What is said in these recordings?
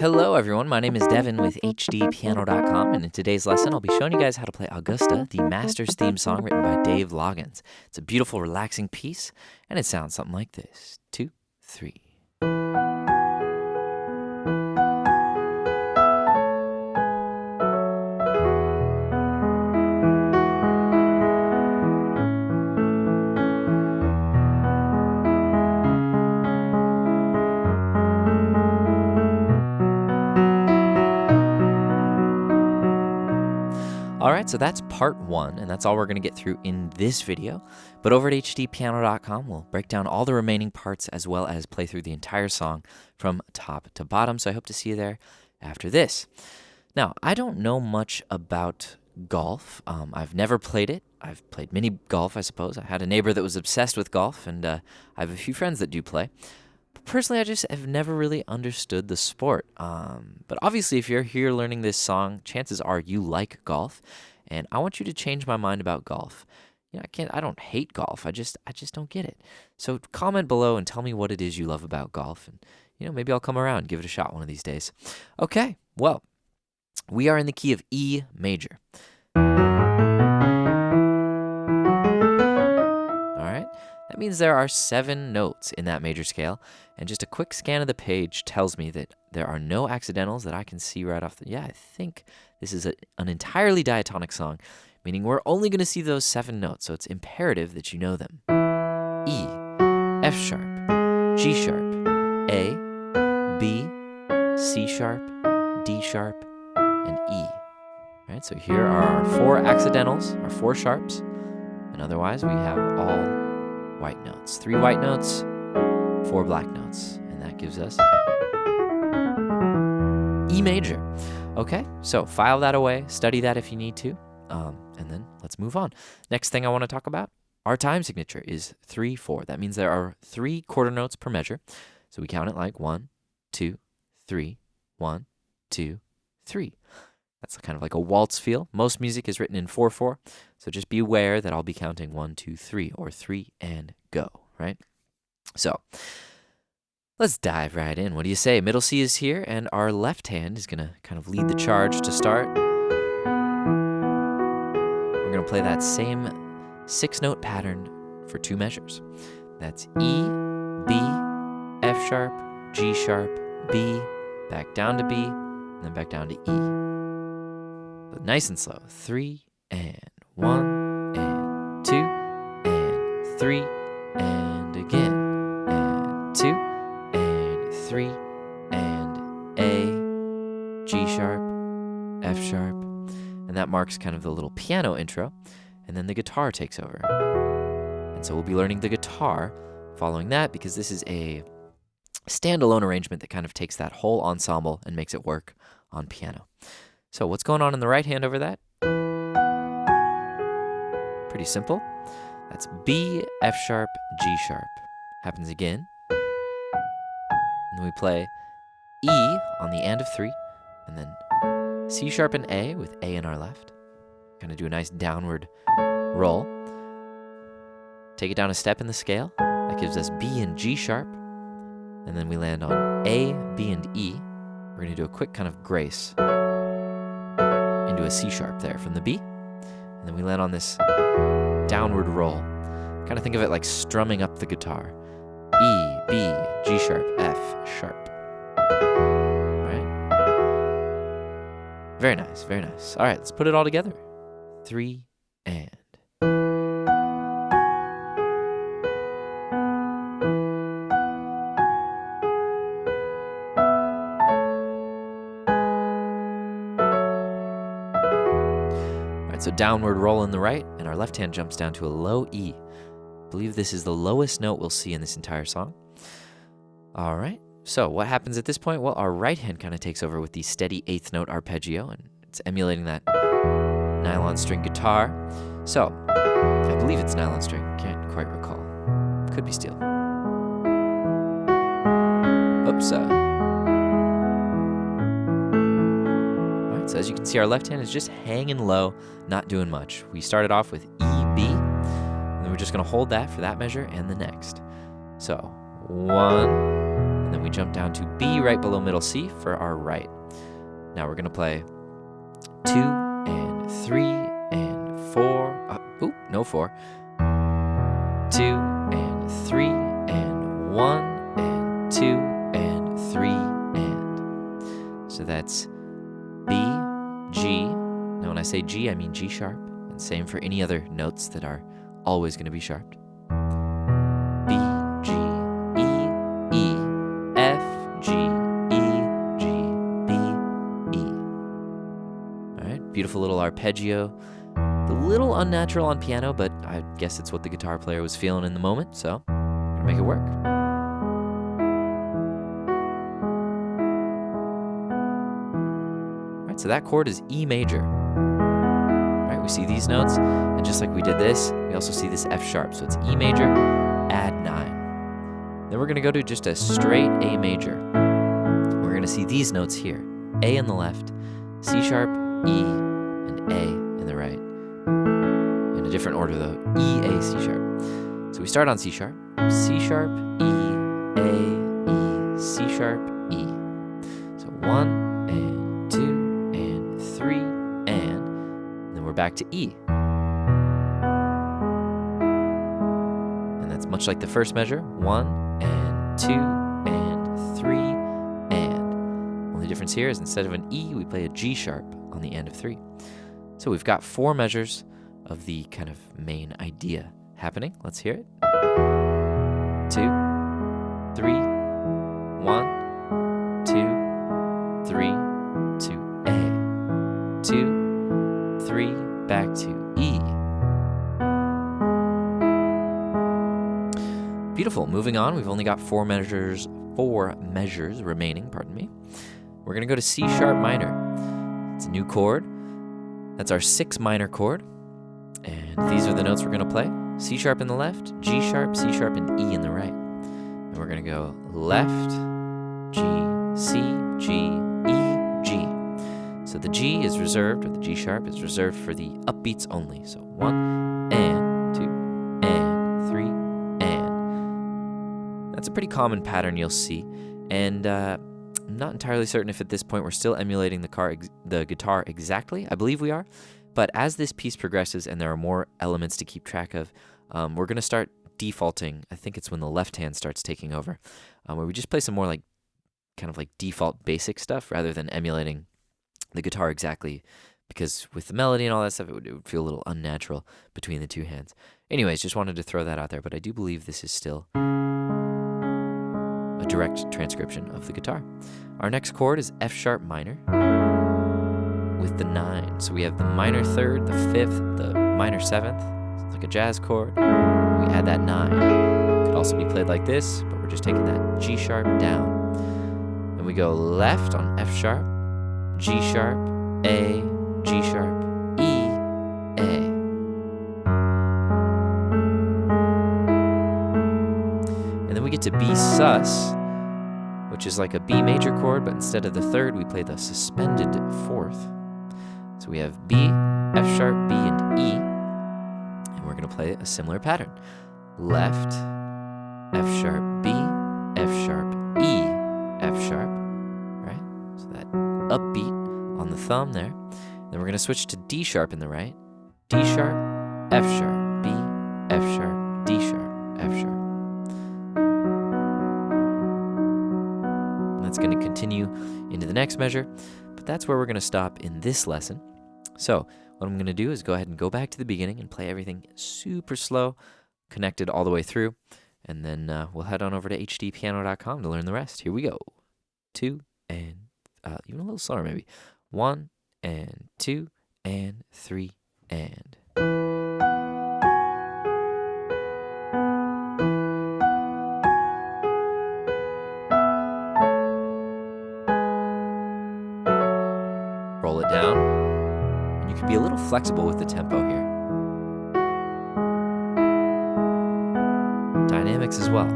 Hello everyone, my name is Devin with HDpiano.com, and in today's lesson I'll be showing you guys how to play Augusta, the Master's theme song written by Dave Loggins. It's a beautiful, relaxing piece, and it sounds something like this. 2, 3. Alright, so that's part 1, and that's all we're going to get through in this video. But over at HDpiano.com, we'll break down all the remaining parts as well as play through the entire song from top to bottom, so I hope to see you there after this. Now, I don't know much about golf. I've never played it. I've played mini golf, I suppose. I had a neighbor that was obsessed with golf, and I have a few friends that do play. Personally, I just have never really understood the sport. But obviously, if you're here learning this song, chances are you like golf, and I want you to change my mind about golf. I don't hate golf. I just don't get it. So comment below and tell me what it is you love about golf, and maybe I'll come around and give it a shot one of these days. Okay, well, we are in the key of E major. That means there are 7 notes in that major scale, and just a quick scan of the page tells me that there are no accidentals that I can see right off the... Yeah, I think this is an entirely diatonic song, meaning we're only going to see those 7 notes, so it's imperative that you know them. E, F sharp, G sharp, A, B, C sharp, D sharp, and E. All right, so here are our 4 accidentals, our 4 sharps, and otherwise we have all white notes. 3 white notes, 4 black notes, and that gives us E major. Okay, so file that away, study that if you need to, and then let's move on. Next thing I want to talk about, our time signature is 3/4. That means there are 3 quarter notes per measure, so we count it like 1, 2, 3, 1, 2, 3. That's kind of like a waltz feel. Most music is written in 4/4, so just be aware that I'll be counting 1, 2, 3, or 3 and go, right? So let's dive right in. What do you say? Middle C is here, and our left hand is going to kind of lead the charge to start. We're going to play that same 6-note pattern for 2 measures. That's E, B, F sharp, G sharp, B, back down to B, and then back down to E. But nice and slow. 3 and 1 and 2 and 3 and again and 2 and 3 and A, G sharp, F sharp, and that marks kind of the little piano intro, and then the guitar takes over. And so we'll be learning the guitar following that, because this is a standalone arrangement that kind of takes that whole ensemble and makes it work on piano. So what's going on in the right hand over that? Pretty simple. That's B, F sharp, G sharp. Happens again. And then we play E on the and of 3, and then C sharp and A with A in our left. Kind of do a nice downward roll. Take it down a step in the scale. That gives us B and G sharp. And then we land on A, B, and E. We're going to do a quick kind of grace into a C sharp there from the B, and then we land on this downward roll. Kind of think of it like strumming up the guitar. E, B, G sharp, F sharp. Right? Very nice, very nice. All right, let's put it all together. 3 and. So downward roll in the right, and our left hand jumps down to a low E. I believe this is the lowest note we'll see in this entire song. All right, so what happens at this point? Well, our right hand kind of takes over with the steady 8th note arpeggio, and it's emulating that nylon string guitar. So, I believe it's nylon string, can't quite recall. Could be steel. Oops. So as you can see, our left hand is just hanging low, not doing much. We started off with E, B, and then we're just going to hold that for that measure and the next. So 1, and and then we jump down to B right below middle C for our right. Now we're going to play 2 and 3 and 4. Oop, no 4. 2 and 3 and 1 and 2 and 3 and. So that's B, G. Now when I say G, I mean G sharp. And same for any other notes that are always going to be sharped. B, G, E, E, F, G, E, G, B, E. All right, beautiful little arpeggio. A little unnatural on piano, but I guess it's what the guitar player was feeling in the moment, so I'm gonna make it work. All right, so that chord is E major. All right, we see these notes, and just like we did this, we also see this F sharp, so it's E major, add 9. Then we're gonna go to just a straight A major. We're gonna see these notes here, A in the left, C sharp, E, and A in the right. In a different order though, E, A, C sharp. So we start on C sharp, C sharp, E, A, E, C sharp, E. So 1 and 2 and 3 and then we're back to E. And that's much like the first measure, 1 and 2 and 3 and. Only difference here is instead of an E, we play a G sharp on the end of 3. So we've got 4 measures of the kind of main idea happening. Let's hear it. 2, 3, 1, 2, 3, to A. 2, 3, back to E. Beautiful. Moving on, we've only got 4 measures remaining, pardon me. We're gonna go to C sharp minor. It's a new chord. That's our 6th minor chord. And these are the notes we're gonna play. C sharp in the left, G sharp, C sharp, and E in the right. And we're gonna go left, G, C, G, E, G. So the G is reserved, or the G sharp is reserved for the upbeats only. So 1 and 2 and 3 and. That's a pretty common pattern you'll see. And I'm not entirely certain if at this point we're still emulating the guitar exactly. I believe we are. But as this piece progresses and there are more elements to keep track of, we're going to start defaulting. I think it's when the left hand starts taking over, where we just play some more like kind of like default basic stuff rather than emulating the guitar exactly, because with the melody and all that stuff, it would feel a little unnatural between the two hands. Anyways, just wanted to throw that out there, but I do believe this is still a direct transcription of the guitar. Our next chord is F sharp minor with the 9. So we have the minor 3rd, the 5th, the minor 7th. It's like a jazz chord. We add that 9. It could also be played like this, but we're just taking that G sharp down. And we go left on F sharp, G sharp, A, G sharp, E, A. And then we get to B sus, which is like a B major chord, but instead of the 3rd, we play the suspended 4th. So we have B, F sharp, B, and E, and we're going to play a similar pattern. Left, F sharp, B, F sharp, E, F sharp, right? So that upbeat on the thumb there. Then we're going to switch to D sharp in the right, D sharp, F sharp, B, F sharp, D sharp, F sharp. And that's going to continue into the next measure, but that's where we're going to stop in this lesson. So what I'm going to do is go ahead and go back to the beginning and play everything super slow, connected all the way through, and then we'll head on over to HDpiano.com to learn the rest. Here we go. 2 and even a little slower maybe. 1 and 2 and 3 and. Roll it down. And you can be a little flexible with the tempo here. Dynamics as well.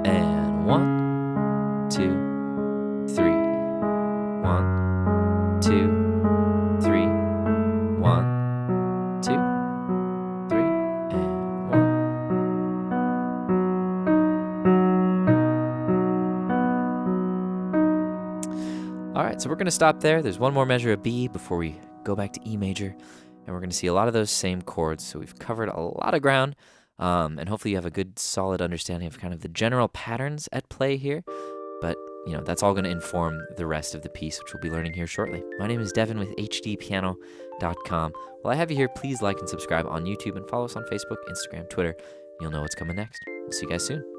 And 1, 2, 3. 1, 2, 3. 1, 2, 3. All right, so we're going to stop there. There's one more measure of B before we go back to E major, and we're going to see a lot of those same chords. So we've covered a lot of ground, and hopefully you have a good, solid understanding of kind of the general patterns at play here. But, that's all going to inform the rest of the piece, which we'll be learning here shortly. My name is Devin with HDpiano.com. While I have you here, please like and subscribe on YouTube and follow us on Facebook, Instagram, Twitter. You'll know what's coming next. We'll see you guys soon.